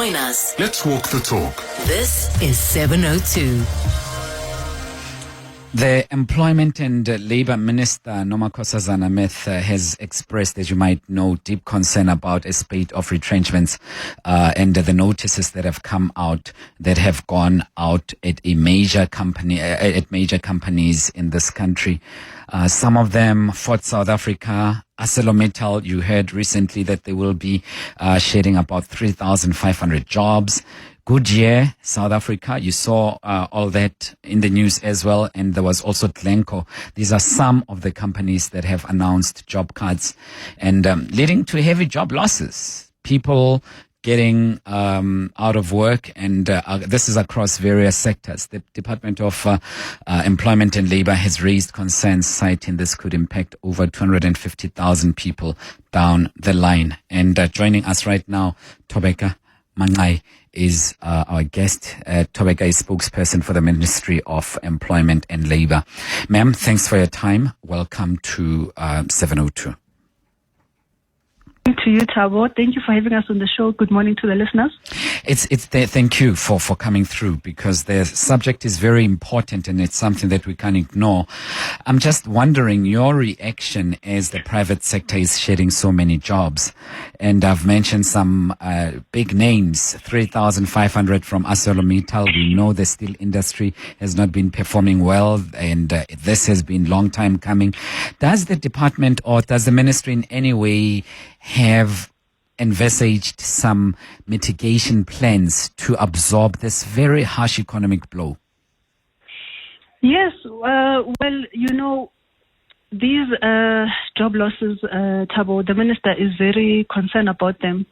Join us. Let's walk the talk. This is 702. The Employment and Labour Minister, Nkosazana Meth, has expressed, as you might know, deep concern about a spate of retrenchments and the notices that have come out that have gone out at major companies in this country. Some of them fought South Africa. ArcelorMittal, you heard recently that they will be shedding about 3,500 jobs. Goodyear, South Africa, you saw all that in the news as well. And there was also Glencore. These are some of the companies that have announced job cuts and leading to heavy job losses. People getting out of work, and this is across various sectors. The Department of Employment and Labour has raised concerns, citing this could impact over 250,000 people down the line. And joining us right now, Thobeka Magcai is our guest. Thobeka is spokesperson for the Ministry of Employment and Labour. Ma'am, thanks for your time. Welcome to 702. To you, Thabo. Thank you for having us on the show. Good morning to the listeners. Thank you for coming through, because the subject is very important and it's something that we can't ignore. I'm just wondering your reaction as the private sector is shedding so many jobs. And I've mentioned some big names, 3,500 from ArcelorMittal. We know the steel industry has not been performing well, and this has been a long time coming. Does the department or does the ministry in any way have envisaged some mitigation plans to absorb this very harsh economic blow? Yes, well, you know, these job losses, Thabo, the minister is very concerned about them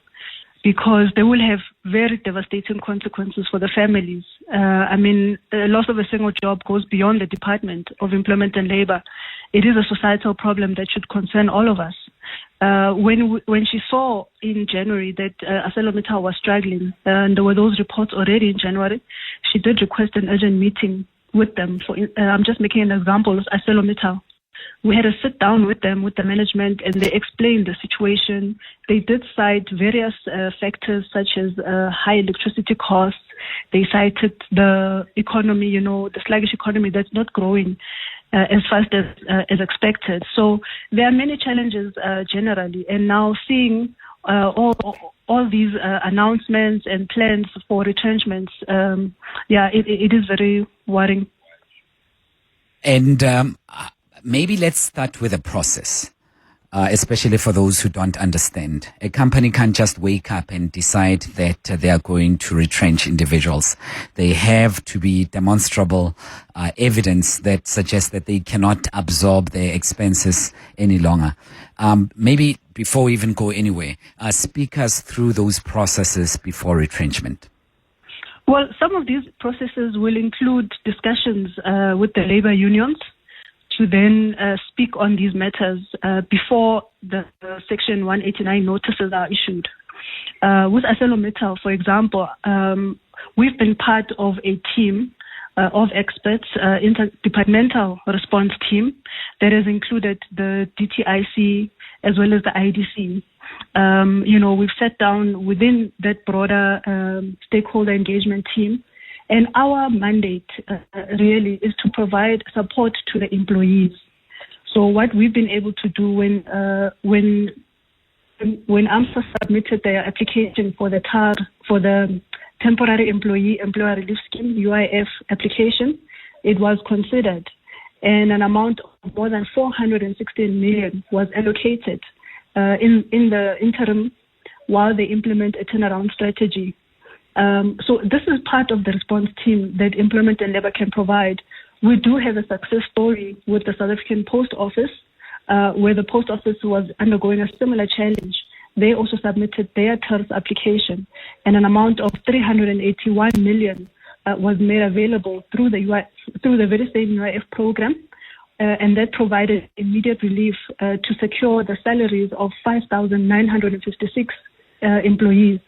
because they will have very devastating consequences for the families. I mean, the loss of a single job goes beyond the Department of Employment and Labour. It is a societal problem that should concern all of us. When she saw in January that ArcelorMittal was struggling, and there were those reports already in January, she did request an urgent meeting with them. I'm just making an example of ArcelorMittal. We had a sit down with them, with the management, and they explained the situation. They did cite various factors such as high electricity costs. They cited the economy, you know, the sluggish economy that's not growing as fast as expected. So there are many challenges generally, and now seeing all these announcements and plans for retrenchments, it is very worrying. And maybe let's start with a process, especially for those who don't understand. A company can't just wake up and decide that they are going to retrench individuals. They have to be demonstrable evidence that suggests that they cannot absorb their expenses any longer. Maybe before we even go anywhere, speak us through those processes before retrenchment. Well, some of these processes will include discussions with the labor unions to then speak on these matters before the Section 189 notices are issued. With ArcelorMittal, for example, we've been part of a team of experts, interdepartmental response team that has included the DTIC as well as the IDC. We've sat down within that broader stakeholder engagement team. And our mandate really is to provide support to the employees. So what we've been able to do when AMSA submitted their application for the temporary employer relief scheme (UIF) application, it was considered, and an amount of more than 416 million was allocated in the interim while they implement a turnaround strategy. So this is part of the response team that Employment and Labour can provide. We do have a success story with the South African Post Office, where the Post Office was undergoing a similar challenge. They also submitted their TERS application, and an amount of 381 million was made available through the very same UIF program, and that provided immediate relief to secure the salaries of 5,956 employees.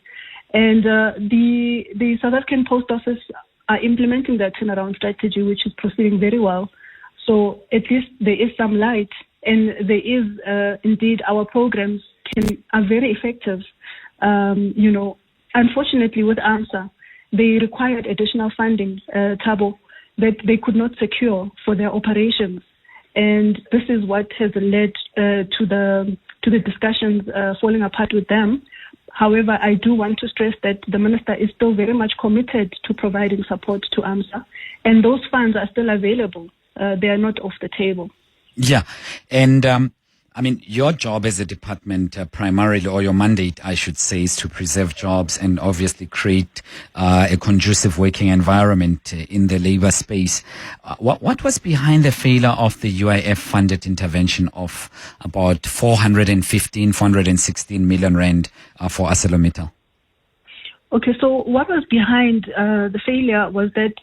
And the South African Post Office are implementing that turnaround strategy, which is proceeding very well. So at least there is some light, and there is indeed our programs are very effective. unfortunately, with AMSA, they required additional funding, Thabo, that they could not secure for their operations. And this is what has led to the discussions falling apart with them. However, I do want to stress that the Minister is still very much committed to providing support to AMSA, and those funds are still available. They are not off the table. Yeah. And I mean, your job as a department primarily, or your mandate, I should say, is to preserve jobs and obviously create a conducive working environment in the labor space. What was behind the failure of the UIF-funded intervention of about 416 million rand for ArcelorMittal? Okay, so what was behind the failure was that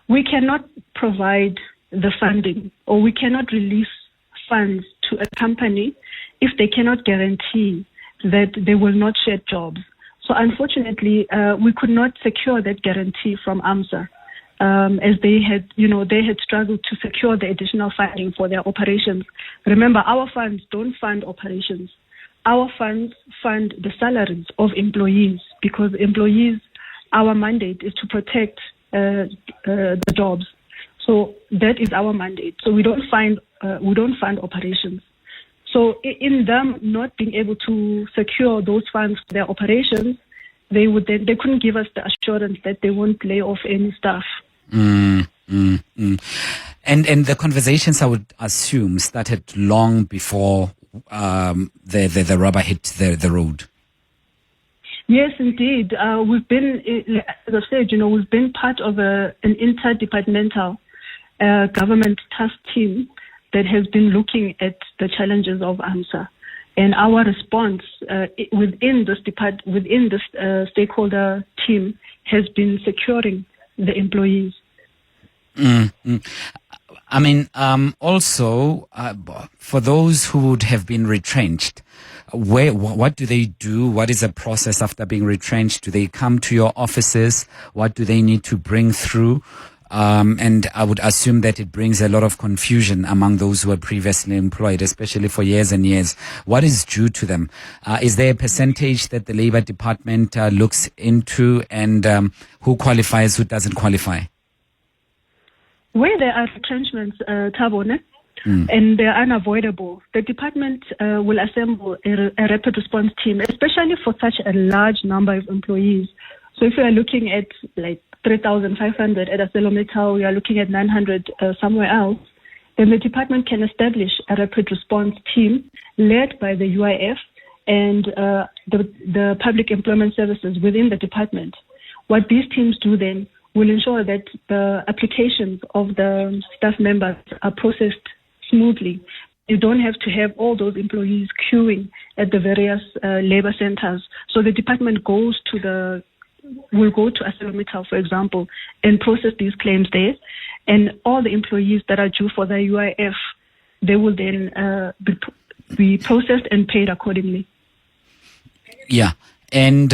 we cannot provide the funding, or we cannot release funds to a company if they cannot guarantee that they will not shed jobs. So unfortunately, we could not secure that guarantee from AMSA, as they had struggled to secure the additional funding for their operations. Remember, our funds don't fund operations. Our funds fund the salaries of employees, because employees, our mandate is to protect the jobs. So that is our mandate. So we don't fund operations. So in them not being able to secure those funds for their operations, they couldn't give us the assurance that they won't lay off any staff. And the conversations, I would assume, started long before the rubber hit the road. Yes, indeed. We've been, as I said, we've been part of an interdepartmental government task team that has been looking at the challenges of AMSA, and our response within this stakeholder team has been securing the employees. I mean, also for those who would have been retrenched, what do they do? What is the process after being retrenched? Do they come to your offices? What do they need to bring through? And I would assume that it brings a lot of confusion among those who were previously employed, especially for years and years. What is due to them? Is there a percentage that the Labour Department looks into, and who qualifies, who doesn't qualify? Where there are retrenchments, Thabo, and they are unavoidable, the department will assemble a rapid response team, especially for such a large number of employees. So if we are looking at like 3,500 at ArcelorMittal, we are looking at 900 somewhere else, then the department can establish a rapid response team led by the UIF and the public employment services within the department. What these teams do then will ensure that the applications of the staff members are processed smoothly. You don't have to have all those employees queuing at the various labor centers. So the department will go to ArcelorMittal, for example, and process these claims there. And all the employees that are due for the UIF, they will then be processed and paid accordingly. Yeah. And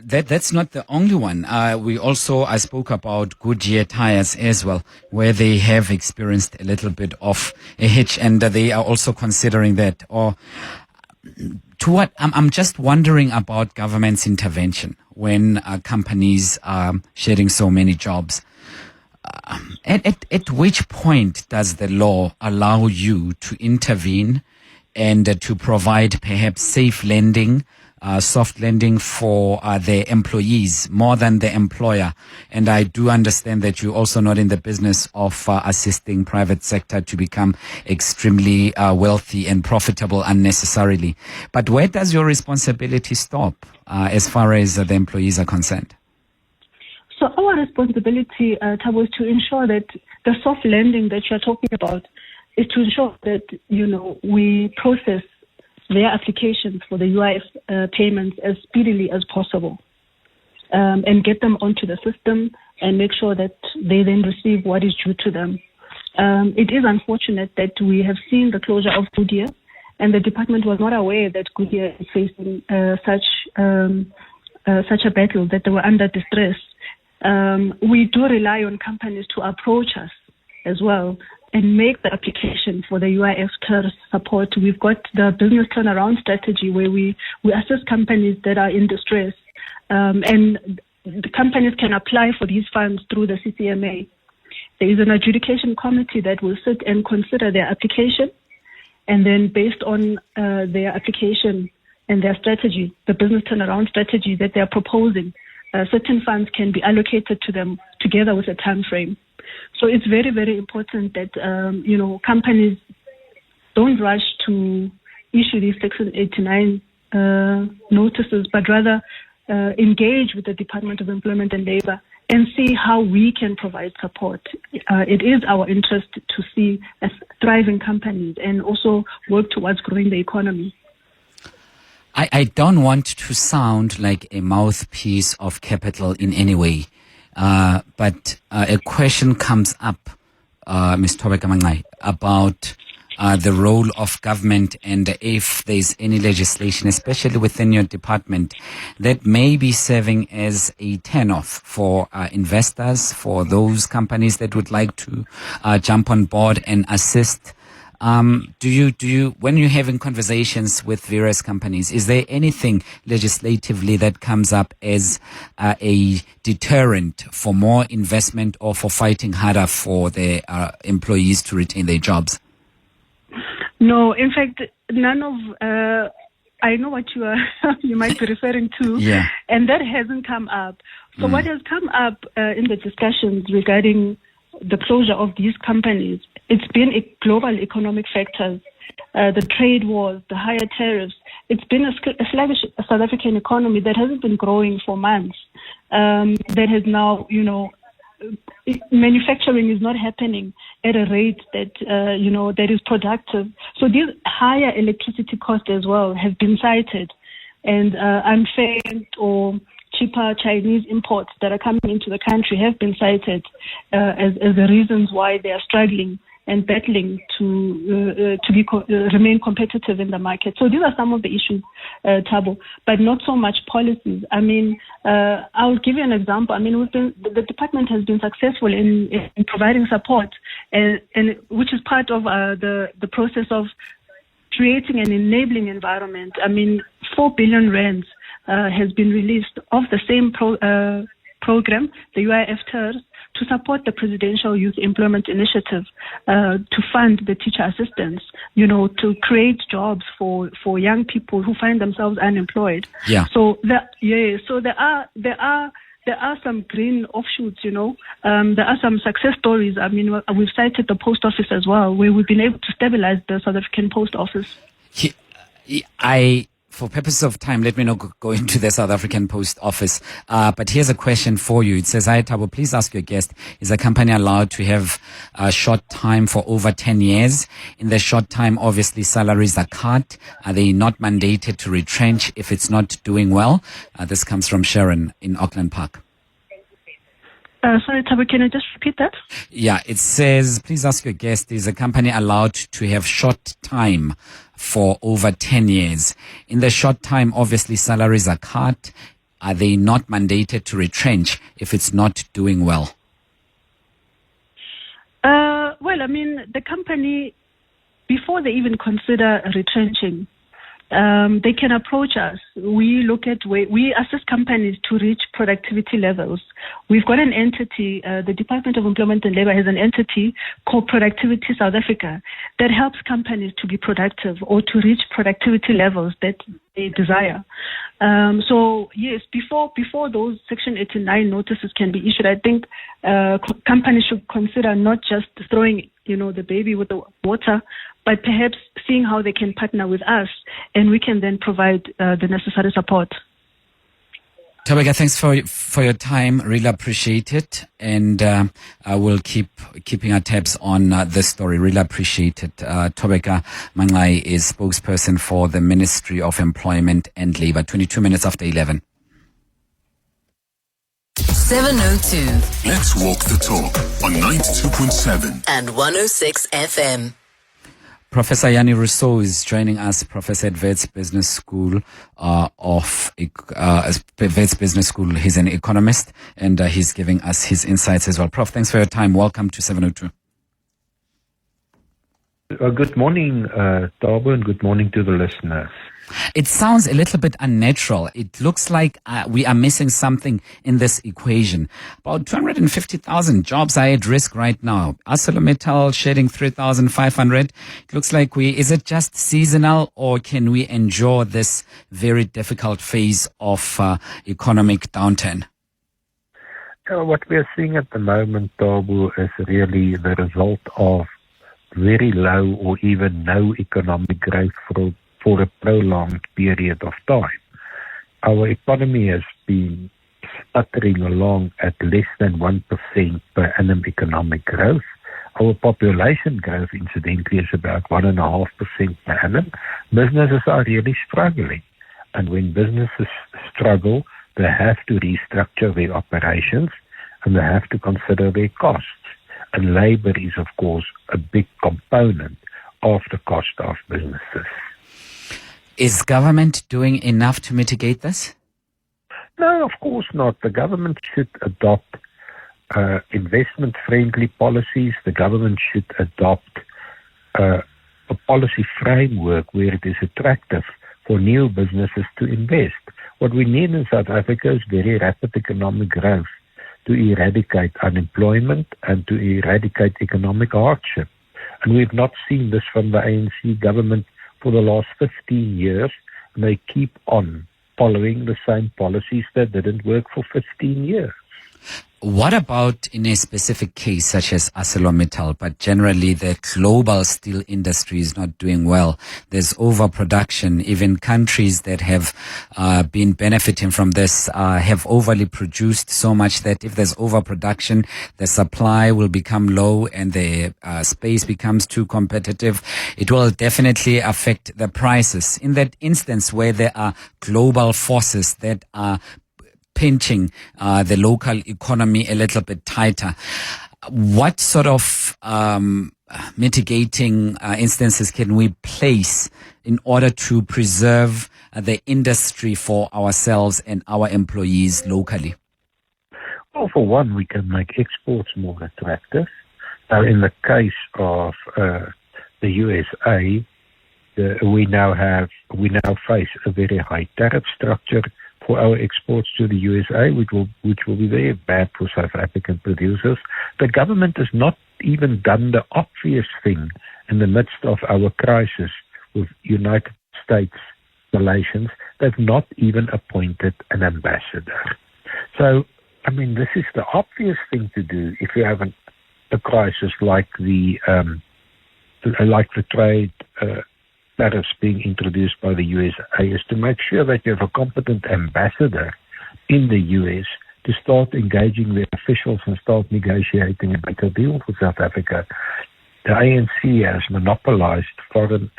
that's not the only one. I spoke about Goodyear tires as well, where they have experienced a little bit of a hitch, and they are also considering that. Or to what I'm just wondering about government's intervention when companies are shedding so many jobs. At which point does the law allow you to intervene and to provide perhaps safe lending, soft lending for their employees more than the employer? And I do understand that you're also not in the business of assisting private sector to become extremely wealthy and profitable unnecessarily. But where does your responsibility stop as far as the employees are concerned? So our responsibility, Thabo, is to ensure that the soft lending that you're talking about is to ensure that, we process their applications for the UIF payments as speedily as possible, and get them onto the system and make sure that they then receive what is due to them. It is unfortunate that we have seen the closure of Goodyear, and the department was not aware that Goodyear is facing such a battle, that they were under distress. We do rely on companies to approach us as well and make the application for the UIF TERS support. We've got the business turnaround strategy where we assist companies that are in distress And the companies can apply for these funds through the CCMA. There is an adjudication committee that will sit and consider their application. And then based on their application and their strategy, the business turnaround strategy that they are proposing, certain funds can be allocated to them together with a time frame. So it's very, very important that, companies don't rush to issue these Section 89 notices, but rather engage with the Department of Employment and Labor and see how we can provide support. It is our interest to see as thriving companies and also work towards growing the economy. I don't want to sound like a mouthpiece of capital in any way, but a question comes up, Ms. Thobeka Magcai, about the role of government and if there's any legislation, especially within your department, that may be serving as a turn-off for investors, for those companies that would like to jump on board and assist. Do you, when you're having conversations with various companies, is there anything legislatively that comes up as a deterrent for more investment or for fighting harder for their employees to retain their jobs? No, in fact, none of, I know what you might be referring to, yeah. And that hasn't come up. So what has come up in the discussions regarding the closure of these companies, it's been global economic factors, the trade wars, the higher tariffs. It's been a sluggish South African economy that hasn't been growing for months, that has now, manufacturing is not happening at a rate that that is productive. So these higher electricity costs as well have been cited, and unfair or cheaper Chinese imports that are coming into the country have been cited as the reasons why they are struggling and battling to remain competitive in the market. So these are some of the issues, Thabo, but not so much policies. I mean, I'll give you an example. I mean, the department has been successful in providing support, and which is part of the process of creating an enabling environment. I mean, 4 billion rands has been released of the same program, the UIF TERS, to support the Presidential Youth Employment Initiative, to fund the teacher assistants, to create jobs for young people who find themselves unemployed. Yeah. So there are some green offshoots, there are some success stories. I mean, we've cited the post office as well, where we've been able to stabilize the South African post office. For purposes of time, let me not go into the South African Post Office. But here's a question for you. It says, "Hi, Thabo, please ask your guest, is a company allowed to have a short time for over 10 years? In the short time, obviously, salaries are cut. Are they not mandated to retrench if it's not doing well?" This comes from Sharon in Auckland Park. Sorry, Thabo, can you just repeat that? Yeah, it says, "Please ask your guest, is a company allowed to have short time for over 10 years? In the short time, obviously, salaries are cut. Are they not mandated to retrench if it's not doing well?" Well, I mean, the company, before they even consider retrenching, they can approach us. We assist companies to reach productivity levels. We've got an entity, the Department of Employment and Labor has an entity called Productivity South Africa that helps companies to be productive or to reach productivity levels that they desire. So yes, before those Section 89 notices can be issued, I think companies should consider not just throwing the baby with the water, but perhaps seeing how they can partner with us, and we can then provide the necessary support. Thobeka, thanks for your time. Really appreciate it, and I will keeping our tabs on this story. Really appreciate it. Thobeka Magcai is spokesperson for the Ministry of Employment and Labor. 22 minutes after 11. 702 Let's walk the talk on 92.7 and 106 FM. Professor Jannie Rossouw is joining us, Professor at Wits Business School Wits Business School. He's an economist, and he's giving us his insights as well. Prof, thanks for your time. Welcome to 702. Good morning, Thabo, and good morning to the listeners. It sounds a little bit unnatural. It looks like we are missing something in this equation. About 250,000 jobs are at risk right now. ArcelorMittal shedding 3,500. It looks like is it just seasonal, or can we endure this very difficult phase of economic downturn? What we are seeing at the moment, Thabo, is really the result of very low or even no economic growth for a prolonged period of time. Our economy has been stuttering along at less than 1% per annum economic growth. Our population growth, incidentally, is about 1.5% per annum. Businesses are really struggling. And when businesses struggle, they have to restructure their operations and they have to consider their costs. And labor is, of course, a big component of the cost of businesses. Is government doing enough to mitigate this? No, of course not. The government should adopt investment-friendly policies. The government should adopt a policy framework where it is attractive for new businesses to invest. What we need in South Africa is very rapid economic growth to eradicate unemployment and to eradicate economic hardship. And we've not seen this from the ANC government for the last 15 years. And they keep on following the same policies that didn't work for 15 years. What about in a specific case such as ArcelorMittal, but generally the global steel industry is not doing well? There's overproduction. Even countries that have been benefiting from this have overly produced so much that if there's overproduction, the supply will become low and the space becomes too competitive. It will definitely affect the prices. In that instance where there are global forces that are pinching the local economy a little bit tighter, what sort of mitigating instances can we place in order to preserve the industry for ourselves and our employees locally? Well, for one, we can make exports more attractive. Now, in the case of the USA, we now face a very high tariff structure for our exports to the USA, which will be very bad for South African producers. The government has not even done the obvious thing in the midst of our crisis with United States relations. They've not even appointed an ambassador. So, I mean, this is the obvious thing to do if you have a crisis like the trade tariffs being introduced by the USA, is to make sure that you have a competent ambassador in the US to start engaging the officials and start negotiating a better deal for South Africa. The ANC has monopolized foreign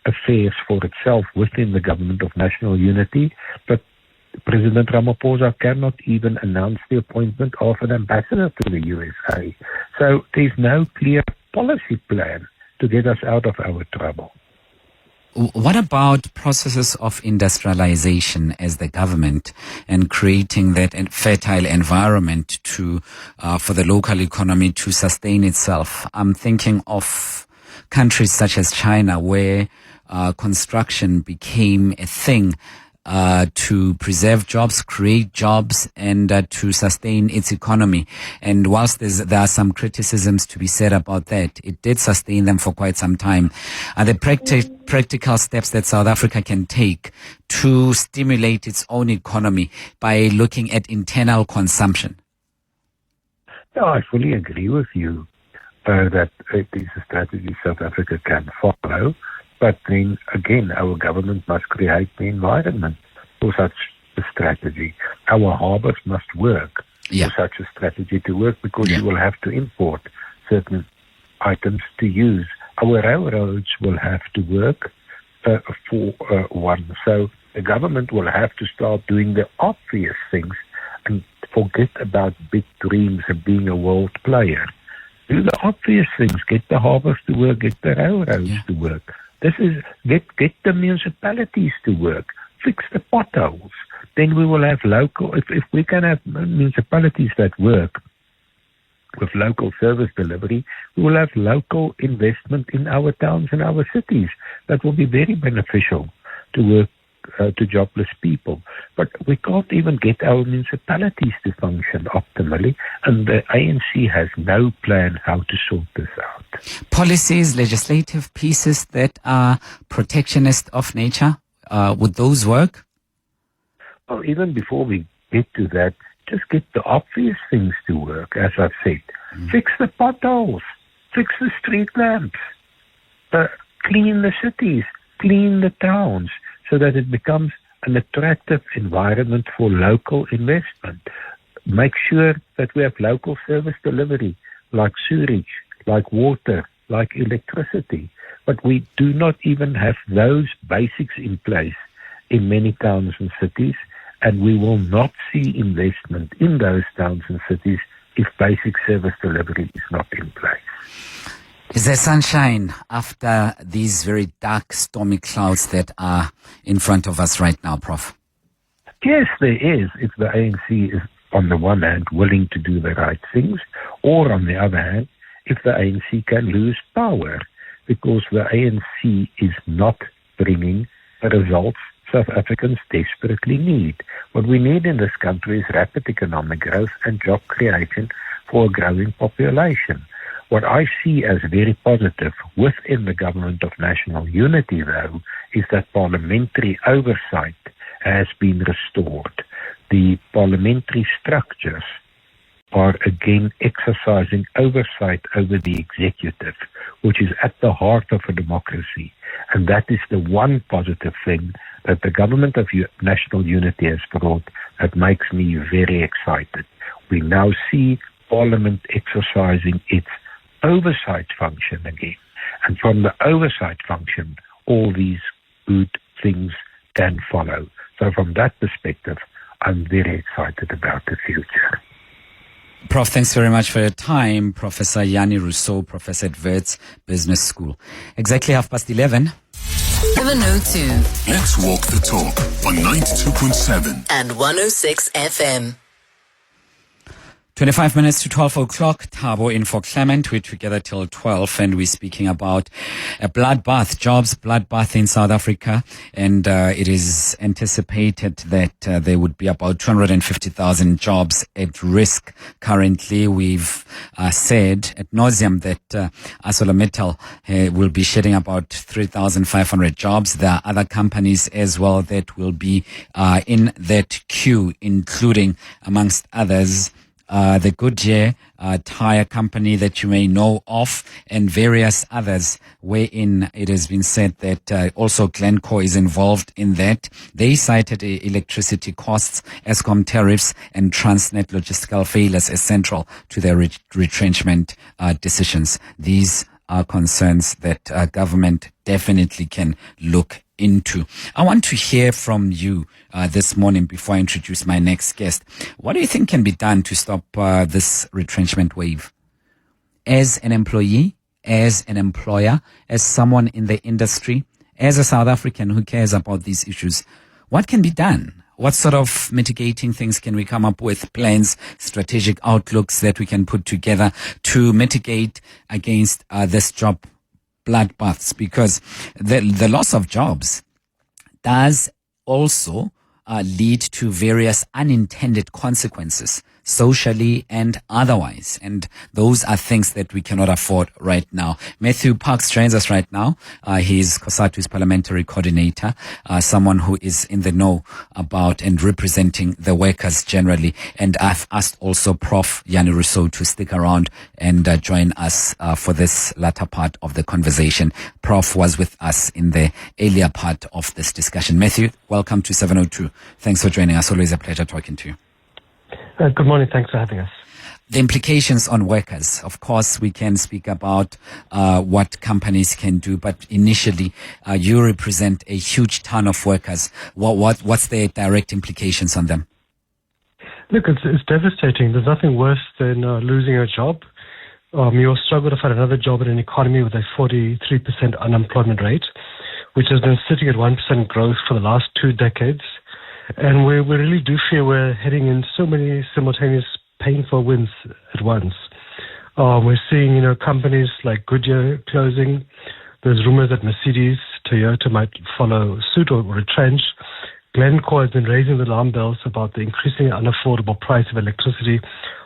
affairs for itself within the Government of National Unity, but President Ramaphosa cannot even announce the appointment of an ambassador to the USA. So there's no clear policy plan to get us out of our trouble. What about processes of industrialization as the government and creating that fertile environment for the local economy to sustain itself? I'm thinking of countries such as China, where construction became a thing to preserve jobs, create jobs, and to sustain its economy. And whilst there are some criticisms to be said about that, it did sustain them for quite some time. Are there practical steps that South Africa can take to stimulate its own economy by looking at internal consumption? No, I fully agree with you that it is a strategy South Africa can follow. But then again, our government must create the environment for such a strategy. Our harbors must work for such a strategy to work, because you will have to import certain items to use. Our railroads will have to work for one. So the government will have to start doing the obvious things and forget about big dreams of being a world player. Do the obvious things. Get the harbors to work. Get the railroads to work. This is get the municipalities to work, fix the potholes. Then we will have local. If we can have municipalities that work, with local service delivery, we will have local investment in our towns and our cities that will be very beneficial to jobless people. But we can't even get our municipalities to function optimally, and the ANC has no plan how to sort this out. Policies, legislative pieces that are protectionist of nature, would those work? Well, even before we get to that, just get the obvious things to work, as I've said. Fix the potholes, fix the street lamps, clean the cities, clean the towns, so that it becomes an attractive environment for local investment. Make sure that we have local service delivery, like sewage, like water, like electricity. But we do not even have those basics in place in many towns and cities, and we will not see investment in those towns and cities if basic service delivery is not in place. Is there sunshine after these very dark, stormy clouds that are in front of us right now, Prof? Yes, there is, if the ANC is, on the one hand, willing to do the right things, or on the other hand, if the ANC can lose power, because the ANC is not bringing the results South Africans desperately need. What we need in this country is rapid economic growth and job creation for a growing population. What I see as very positive within the Government of National Unity, though, is that parliamentary oversight has been restored. The parliamentary structures are again exercising oversight over the executive, which is at the heart of a democracy. And that is the one positive thing that the Government of National Unity has brought that makes me very excited. We now see Parliament exercising its oversight function again. And from the oversight function, all these good things can follow. So from that perspective, I'm very excited about the future. Prof, thanks very much for your time. Professor Jannie Rossouw, Professor at Wits Business School. Exactly 11:30. 7:02 Let's walk the talk on 92.7 and 106 FM. 25 minutes to 12 o'clock. Thabo in for Clement. We're together till 12, and we're speaking about a bloodbath, jobs bloodbath in South Africa. And it is anticipated that there would be about 250,000 jobs at risk currently. We've said at nauseum that ArcelorMittal will be shedding about 3,500 jobs. There are other companies as well that will be in that queue, including, amongst others, the Goodyear tire company that you may know of, and various others, wherein it has been said that also Glencore is involved in that. They cited electricity costs, Eskom tariffs, and Transnet logistical failures as central to their retrenchment decisions. These are concerns that government definitely can look into. I want to hear from you this morning before I introduce my next guest. What do you think can be done to stop this retrenchment wave? As an employee, as an employer, as someone in the industry, as a South African who cares about these issues, what can be done? What sort of mitigating things can we come up with? Plans, strategic outlooks that we can put together to mitigate against this job bloodbaths, because the loss of jobs does also lead to various unintended consequences, socially and otherwise. And those are things that we cannot afford right now. Matthew Parks joins us right now. He's Cosatu's parliamentary coordinator, someone who is in the know about and representing the workers generally. And I've asked also Prof Jannie Rossouw to stick around and join us for this latter part of the conversation. Prof was with us in the earlier part of this discussion. Matthew, welcome to 702. Thanks for joining us. Always a pleasure talking to you. Good morning. Thanks for having us. The implications on workers. Of course, we can speak about what companies can do, but initially, you represent a huge ton of workers. What's the direct implications on them? Look, it's devastating. There's nothing worse than losing a job. You'll struggle to find another job in an economy with a 43% unemployment rate, which has been sitting at 1% growth for the last 2 decades. And we really do fear we're heading in so many simultaneous painful winds at once. We're seeing, companies like Goodyear closing. There's rumors that Mercedes, Toyota might follow suit or retrench. Glencore has been raising the alarm bells about the increasingly unaffordable price of electricity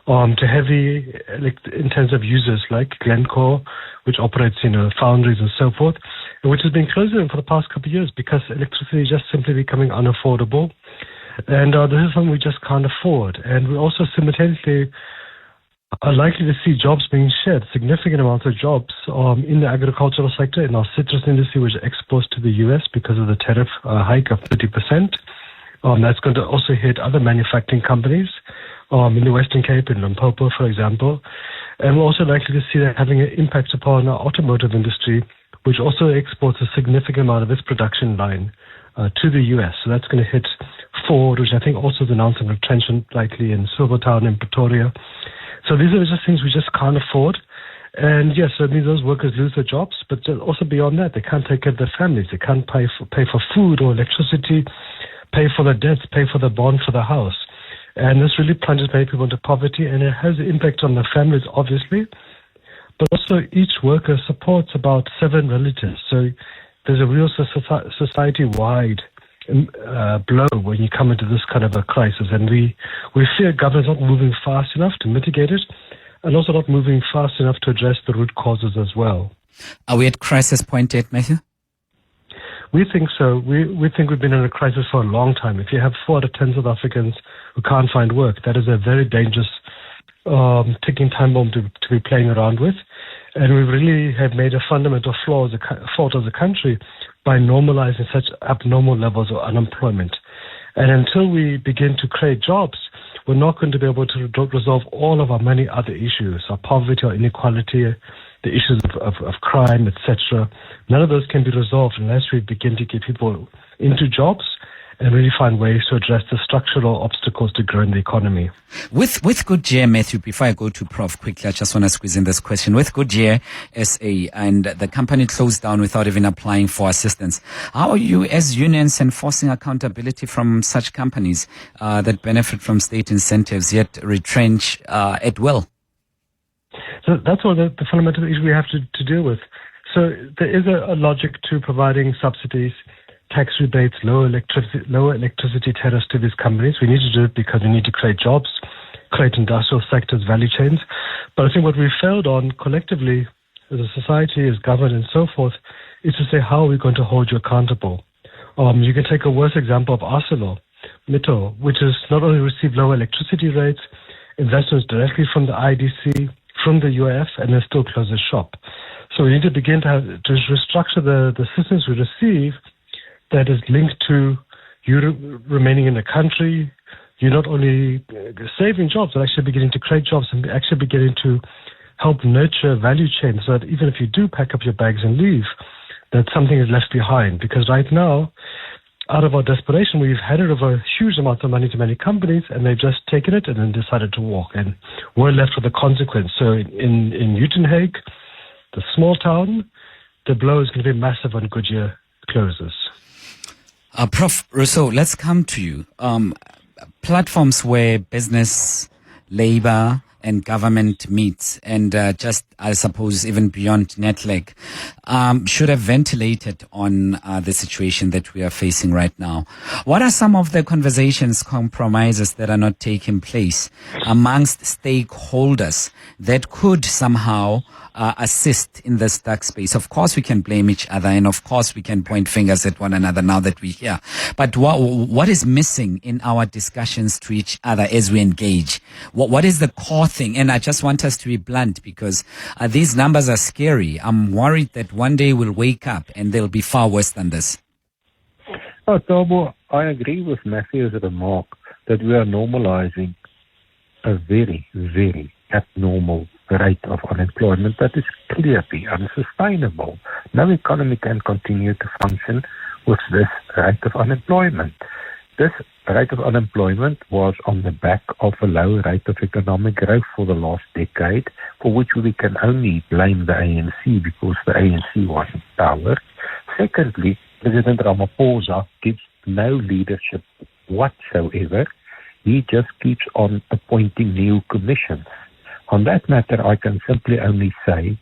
to heavy intensive users like Glencore, which operates, foundries and so forth, which has been closing for the past couple of years because electricity is just simply becoming unaffordable. And this is something we just can't afford. And we also simultaneously are likely to see jobs being shed, significant amounts of jobs in the agricultural sector, in our citrus industry, which exports to the US because of the tariff hike of 30%. That's going to also hit other manufacturing companies in the Western Cape, in Limpopo, for example. And we're also likely to see that having an impact upon our automotive industry, which also exports a significant amount of its production line to the US. So that's going to hit Ford, which I think also has announced a retrenchment likely in Silvertown and Pretoria. So these are just things we just can't afford. And yes, I mean, those workers lose their jobs, but also beyond that, they can't take care of their families. They can't pay for food or electricity, pay for their debts, pay for the bond for the house. And this really plunges many people into poverty, and it has an impact on their families, obviously. But also each worker supports about 7 relatives. So there's a real society-wide blow when you come into this kind of a crisis. And we fear government's not moving fast enough to mitigate it, and also not moving fast enough to address the root causes as well. Are we at crisis point yet, Matthew? We think so. We think we've been in a crisis for a long time. If you have 4 out of 10 South Africans who can't find work, that is a very dangerous ticking time bomb to be playing around with. And we really have made a fundamental fault as a country by normalizing such abnormal levels of unemployment. And until we begin to create jobs, we're not going to be able to resolve all of our many other issues, our poverty, our inequality, the issues of crime, etc. None of those can be resolved unless we begin to get people into jobs and really find ways to address the structural obstacles to growing the economy. With Goodyear, Matthew, before I go to Prof quickly, I just want to squeeze in this question. With Goodyear SA and the company closed down without even applying for assistance, how are you as unions enforcing accountability from such companies that benefit from state incentives yet retrench at will? So that's one of the fundamental issues we have to deal with. So there is a logic to providing subsidies, tax rebates, lower electricity tariffs to these companies. We need to do it because we need to create jobs, create industrial sectors, value chains. But I think what we've failed on collectively as a society, as government and so forth, is to say, how are we going to hold you accountable? You can take a worse example of ArcelorMittal, which has not only received lower electricity rates, investments directly from the IDC, from the UF, and then still close the shop. So we need to begin to restructure the systems we receive that is linked to you remaining in the country. You're not only saving jobs, but actually beginning to create jobs and actually beginning to help nurture value chains so that even if you do pack up your bags and leave, that something is left behind. Because right now, out of our desperation, we've handed over huge amounts of money to many companies, and they've just taken it and then decided to walk. And we're left with the consequence. So in Uitenhage, the small town, the blow is going to be massive when Goodyear closes. Prof Rossouw, let's come to you. Platforms where business, labor, and government meets, and just, I suppose, even beyond Netleg, should have ventilated on the situation that we are facing right now. What are some of the conversations, compromises that are not taking place amongst stakeholders that could somehow assist in this dark space? Of course, we can blame each other, and of course, we can point fingers at one another now that we're here. But what is missing in our discussions to each other as we engage? What is the core thing? And I just want us to be blunt, because these numbers are scary. I'm worried that one day we'll wake up and they'll be far worse than this. Oh, Thabo, I agree with Matthew's remark that we are normalizing a very, very abnormal rate of unemployment that is clearly unsustainable. No economy can continue to function with this rate of unemployment. This rate of unemployment was on the back of a low rate of economic growth for the last decade, for which we can only blame the ANC because the ANC was in power. Secondly, President Ramaphosa gives no leadership whatsoever. He just keeps on appointing new commissions. On that matter, I can simply only say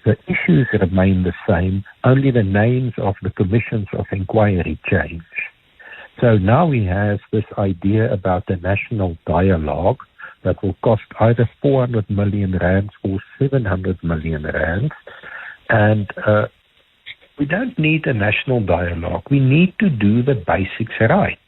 the issues remain the same, only the names of the commissions of inquiry change. So now we have this idea about the national dialogue that will cost either 400 million rands or 700 million rands. And we don't need a national dialogue. We need to do the basics right.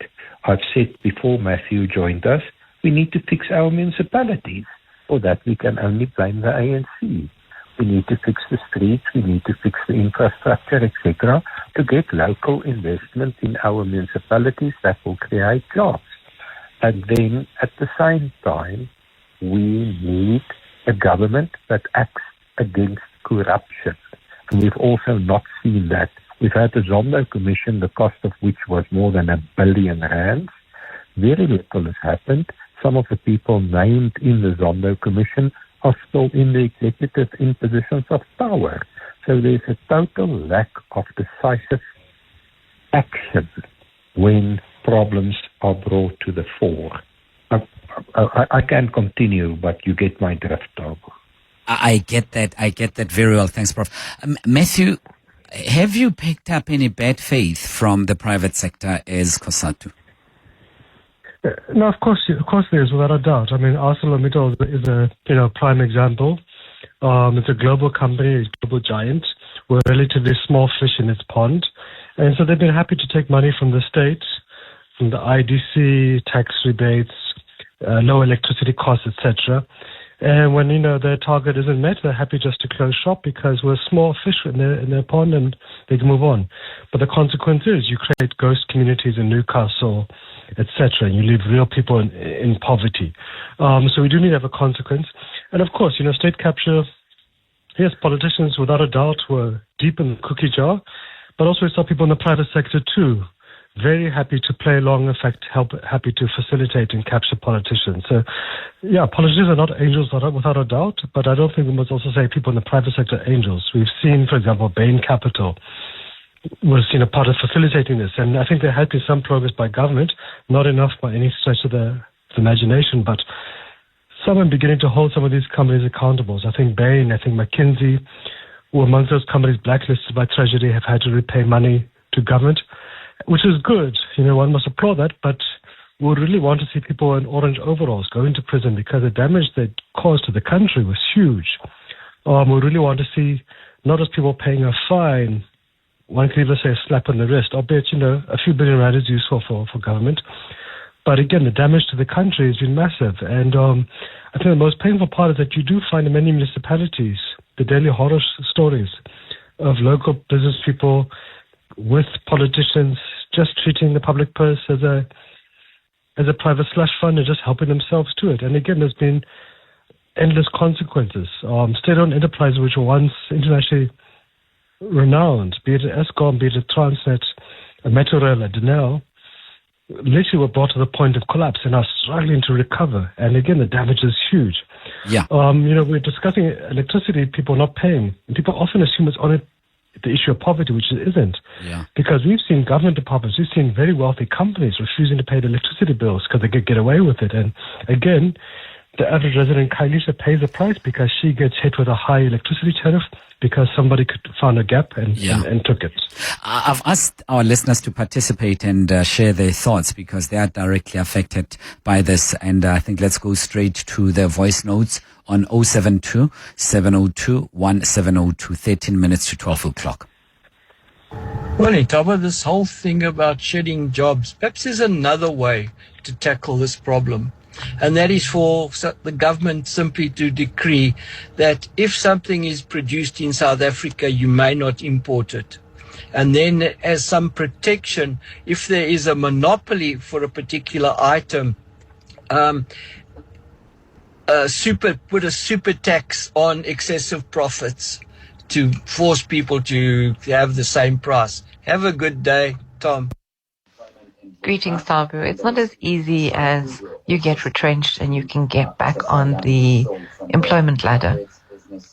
I've said before Matthew joined us, we need to fix our municipalities. For that, we can only blame the ANC. We need to fix the streets, we need to fix the infrastructure, etc., to get local investment in our municipalities that will create jobs. And then, at the same time, we need a government that acts against corruption. And we've also not seen that. We've had the Zondo Commission, the cost of which was more than R1 billion. Very little has happened. Some of the people named in the Zondo Commission are still in the executive in positions of power. So there's a total lack of decisive action when problems are brought to the fore. I can continue, but you get my drift, Thabo. I get that very well. Thanks, Prof. Matthew, have you picked up any bad faith from the private sector as Cosatu? No, of course there is, without a doubt. I mean, ArcelorMittal is a prime example. It's a global company, a global giant. We're relatively small fish in its pond, and so they've been happy to take money from the state, from the IDC, tax rebates, low electricity costs, etc. And when their target isn't met, they're happy just to close shop because we're small fish in their pond and they can move on. But the consequence is you create ghost communities in Newcastle, etc. And you leave real people in poverty. So we do need to have a consequence. And of course, state capture. Yes, politicians without a doubt were deep in the cookie jar, but also we saw people in the private sector too. Very happy to play along, in fact, happy to facilitate and capture politicians. So, yeah, politicians are not angels without a doubt, but I don't think we must also say people in the private sector are angels. We've seen, for example, Bain Capital was a part of facilitating this, and I think there has been some progress by government, not enough by any stretch of the imagination, but some are beginning to hold some of these companies accountable. So I think Bain, I think McKinsey, who amongst those companies blacklisted by Treasury have had to repay money to government, which is good. One must applaud that, but we would really want to see people in orange overalls go into prison because the damage they caused to the country was huge. We really want to see not just people paying a fine, one could even say a slap on the wrist, albeit, a few billion rand is useful for government. But again, the damage to the country has been massive. And I think the most painful part is that you do find in many municipalities the daily horror stories of local business people with politicians just treating the public purse as a private slush fund and just helping themselves to it. And again, there's been endless consequences. State-owned enterprises which were once internationally renowned, be it Eskom, be it Transnet, Metrorail, Denel, literally were brought to the point of collapse and are struggling to recover. And again, the damage is huge. Yeah. We're discussing electricity, people not paying. And people often assume it's only the issue of poverty, which it isn't. Yeah. Because we've seen government departments, we've seen very wealthy companies refusing to pay the electricity bills because they could get away with it. And again, the average resident Khayelitsha pays the price because she gets hit with a high electricity tariff because somebody could found a gap and took it. I've asked our listeners to participate and share their thoughts because they are directly affected by this. And I think let's go straight to the voice notes on 072 702 1702, 13 minutes to 12 o'clock. Well, Thabo, this whole thing about shedding jobs, perhaps there's another way to tackle this problem. And that is for the government simply to decree that if something is produced in South Africa, you may not import it. And then as some protection, if there is a monopoly for a particular item, put a super tax on excessive profits to force people to have the same price. Have a good day, Tom. Greetings, Thabo. It's not as easy as you get retrenched and you can get back on the employment ladder.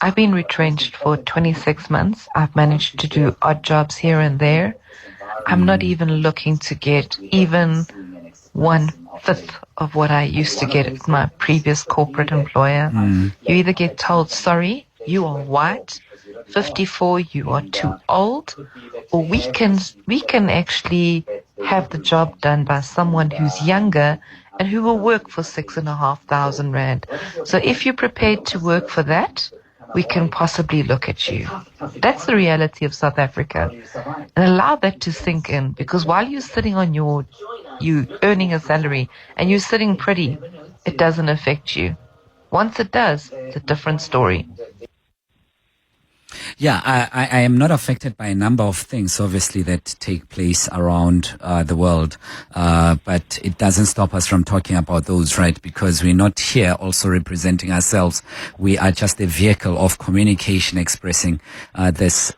I've been retrenched for 26 months. I've managed to do odd jobs here and there. I'm not even looking to get even one fifth of what I used to get at my previous corporate employer. You either get told, sorry, you are white, 54, you are too old, or we can actually have the job done by someone who's younger and who will work for 6,500 rand. So if you're prepared to work for that, we can possibly look at you. That's the reality of South Africa. And allow that to sink in, because while you're sitting on you earning a salary and you're sitting pretty, it doesn't affect you. Once it does, it's a different story. Yeah, I am not affected by a number of things, obviously, that take place around the world. But it doesn't stop us from talking about those, right? Because we're not here also representing ourselves. We are just a vehicle of communication expressing this.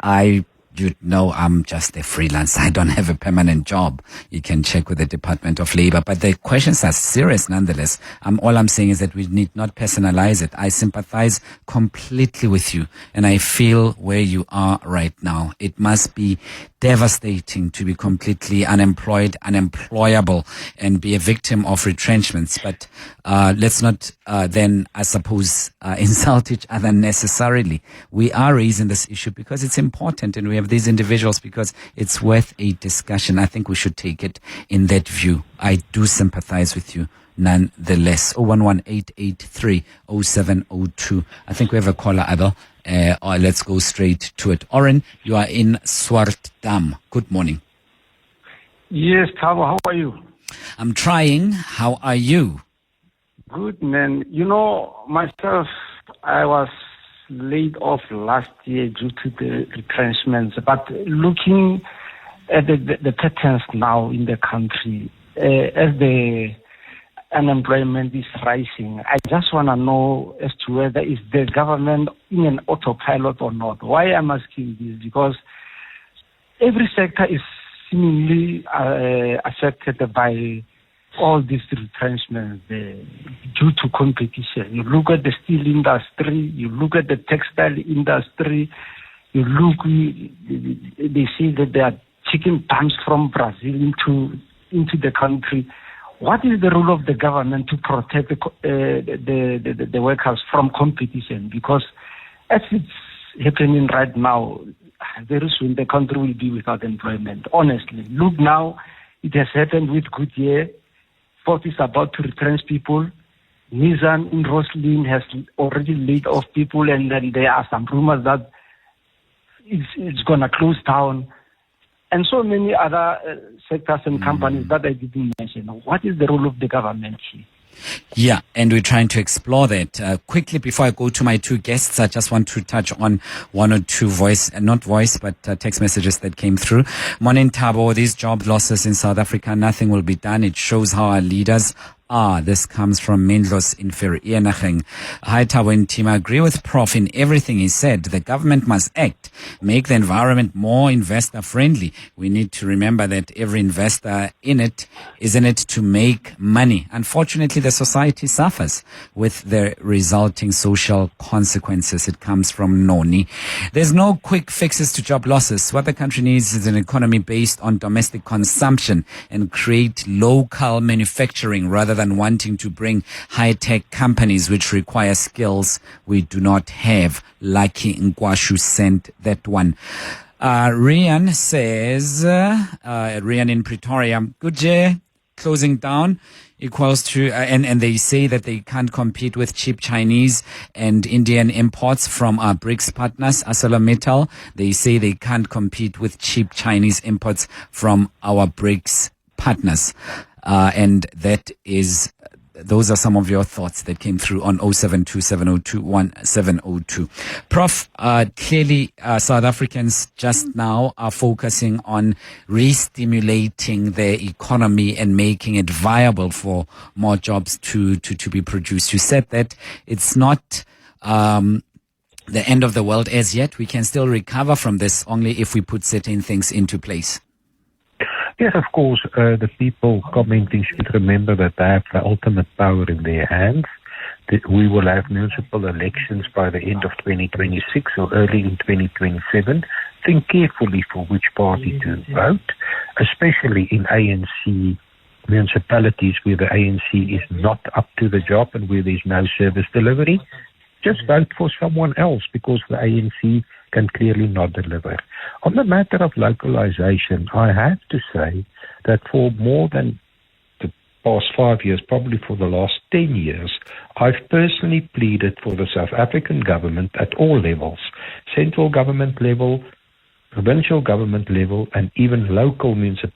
You know, I'm just a freelancer. I don't have a permanent job. You can check with the Department of Labor. But the questions are serious nonetheless. All I'm saying is that we need not personalize it. I sympathize completely with you. And I feel where you are right now. It must be devastating to be completely unemployed, unemployable, and be a victim of retrenchments. But let's not then, I suppose, insult each other necessarily. We are raising this issue because it's important, and we have these individuals because it's worth a discussion. I think we should take it in that view. I do sympathize with you nonetheless. 011-883-0702. I think we have a caller, Abel. Let's go straight to it. Oren, you are in Swartdam. Good morning. Yes, Thabo, how are you? I'm trying. How are you? Good, man. You know, myself, I was laid off last year due to the retrenchments. But looking at the patterns now in the country, as the unemployment is rising, I just want to know as to whether is the government in an autopilot or not. Why I'm asking this? Because every sector is seemingly affected by all these retrenchments due to competition. You look at the steel industry, you look at the textile industry, they say that they are taking tons from Brazil into the country. What is the role of the government to protect the workers from competition? Because as it's happening right now, very soon the country will be without employment. Honestly, look now, it has happened with Goodyear. Ford is about to retrench people. Nissan in Roslyn has already laid off people, and then there are some rumors that it's going to close down. And so many other sectors and companies that I didn't mention. What is the role of the government here? Yeah, and we're trying to explore that. Quickly, before I go to my two guests, I just want to touch on one or two text messages that came through. Morning, Thabo. These job losses in South Africa, nothing will be done. It shows how our leaders are. This comes from Mendlos in Vereeniging. Hi, Thabo and team. I agree with Prof in everything he said. The government must act, make the environment more investor friendly. We need to remember that every investor in it is in it to make money. Unfortunately, the society suffers with the resulting social consequences. It comes from Noni. There's no quick fixes to job losses. What the country needs is an economy based on domestic consumption and create local manufacturing rather than wanting to bring high-tech companies which require skills we do not have. Lucky Nkwashu sent that one. Rian says, Rian in Pretoria, Goodyear closing down equals to, and they say that they can't compete with cheap Chinese and Indian imports from our BRICS partners, ArcelorMittal. They say they can't compete with cheap Chinese imports from our BRICS partners. And those are some of your thoughts that came through on 0727021702. Prof, clearly South Africans just now are focusing on re-stimulating their economy and making it viable for more jobs to be produced. You said that it's not the end of the world as yet. We can still recover from this only if we put certain things into place. Yes, of course, the people commenting should remember that they have the ultimate power in their hands. That we will have municipal elections by the end of 2026 or early in 2027. Think carefully for which party to vote, especially in ANC municipalities where the ANC is not up to the job and where there's no service delivery, just vote for someone else because the ANC can clearly not deliver. On the matter of localization, I have to say that for more than the past 5 years, probably for the last 10 years, I've personally pleaded for the South African government at all levels, central government level, provincial government level, and even local municipal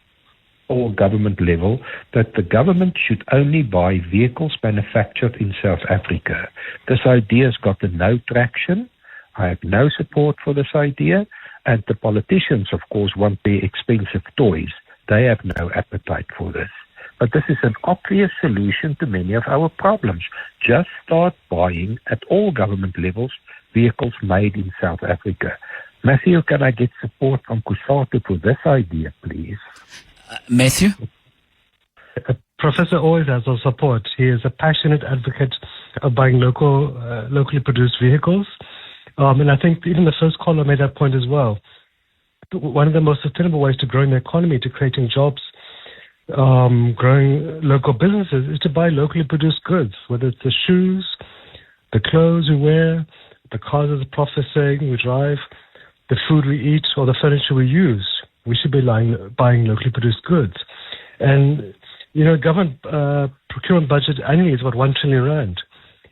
government level, that the government should only buy vehicles manufactured in South Africa. This idea has gotten no traction. I have no support for this idea, and the politicians, of course, want their expensive toys. They have no appetite for this. But this is an obvious solution to many of our problems. Just start buying at all government levels vehicles made in South Africa. Matthew, can I get support from Cosatu for this idea, please? Matthew? Professor always has our support. He is a passionate advocate of buying locally produced vehicles. And I think even the first caller made that point as well. One of the most sustainable ways to growing the economy, to creating jobs, growing local businesses, is to buy locally produced goods, whether it's the shoes, the clothes we wear, the cars, as the Prof is saying, we drive, the food we eat, or the furniture we use. We should be buying locally produced goods. And, government procurement budget annually is about 1 trillion rand.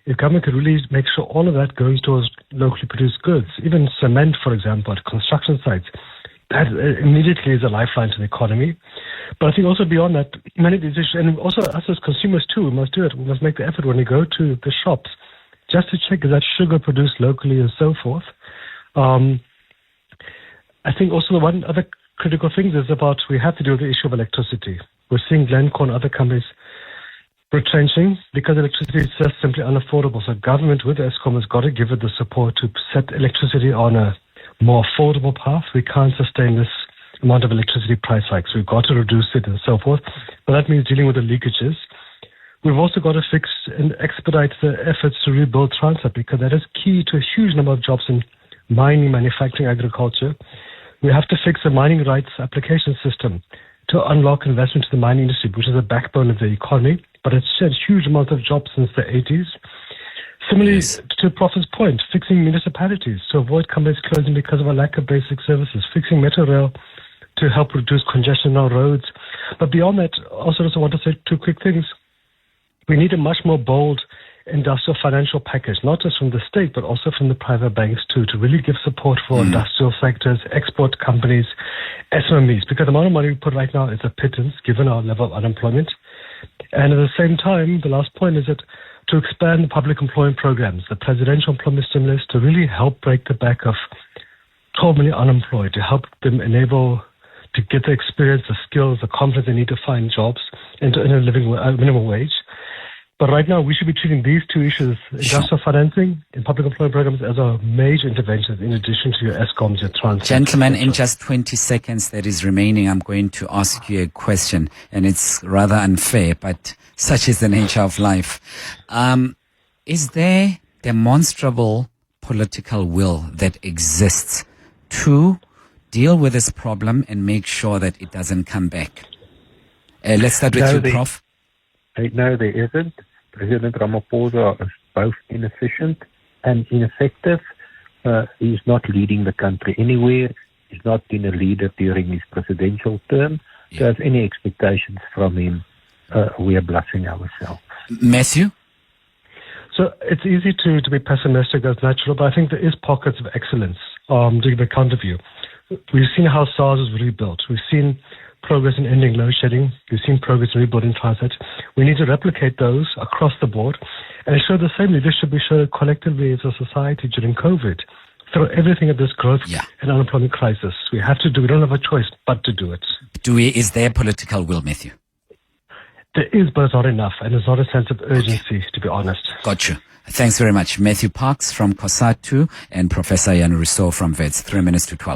If government could really make sure all of that goes towards locally produced goods, even cement, for example, at construction sites, that immediately is a lifeline to the economy. But I think also beyond that, many of these issues, and also us as consumers too, we must do it. We must make the effort when we go to the shops just to check is that sugar produced locally and so forth. I think also the one other critical thing is about we have to deal with the issue of electricity. We're seeing Glencore and other companies retrenching because electricity is just simply unaffordable. So government with Eskom has got to give it the support to set electricity on a more affordable path. We can't sustain this amount of electricity price hikes. We've got to reduce it and so forth. But that means dealing with the leakages. We've also got to fix and expedite the efforts to rebuild Transnet because that is key to a huge number of jobs in mining, manufacturing, agriculture. We have to fix the mining rights application system to unlock investment to the mining industry, which is the backbone of the economy, but it's shed huge amounts of jobs since the 80s. Similarly, to Prof's point, fixing municipalities to avoid companies closing because of a lack of basic services, fixing metro rail to help reduce congestion on roads. But beyond that, also want to say two quick things. We need a much more bold industrial financial package, not just from the state, but also from the private banks too, to really give support for industrial sectors, export companies, SMEs, because the amount of money we put right now is a pittance given our level of unemployment. And at the same time, the last point is that to expand the public employment programs, the presidential employment stimulus, to really help break the back of 12 million unemployed, to help them enable to get the experience, the skills, the confidence they need to find jobs and to earn a living minimum wage. But right now, we should be treating these two issues, industrial financing and public employment programs, as our major interventions in addition to your ESCOMs, your Transnet. Gentlemen, in just 20 seconds that is remaining, I'm going to ask you a question, and it's rather unfair, but such is the nature of life. Is there demonstrable political will that exists to deal with this problem and make sure that it doesn't come back? Let's start with you, Prof. No, there isn't. President Ramaphosa is both inefficient and ineffective. He's not leading the country anywhere. He's not been a leader during his presidential term. Yeah. So if any expectations from him, we are bluffing ourselves. Matthew? So it's easy to be pessimistic, that's natural, but I think there is pockets of excellence to give a counter view. We've seen how SARS was rebuilt. We've seen progress in ending load shedding. We've seen progress in rebuilding Transnet. We need to replicate those across the board and show the same leadership we showed collectively as a society during COVID. Throw everything at this growth and unemployment crisis. We have to do. We don't have a choice but to do it. Is there political will, Matthew? There is, but it's not enough, and there's not a sense of urgency, to be honest. Got you. Thanks very much. Matthew Parks from Cosatu and Professor Jannie Rossouw from Wits. 3 minutes to 12.